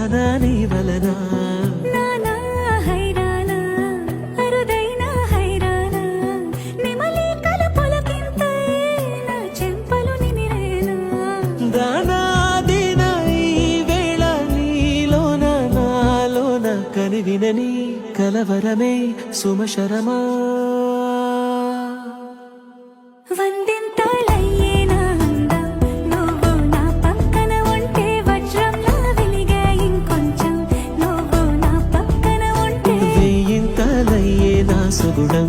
వలనా నీ వలనా నానా హైరానా అరుదైన హైరానా నిమలి కలపులకింతై నా చెంపలు నిమిరేనా దానాదిన ఈ వేళ నీలోన నాలోన కనివినని కలవరమే సుమశరమా వందింతలయ్యేనా అందం నువ్వు నా పక్కన ఉంటే వజ్రంలా వెలిగే ఇంకొంచెం నువ్వు నా పక్కన ఉంటే వెయ్యింతలయ్యే నా సుగుణం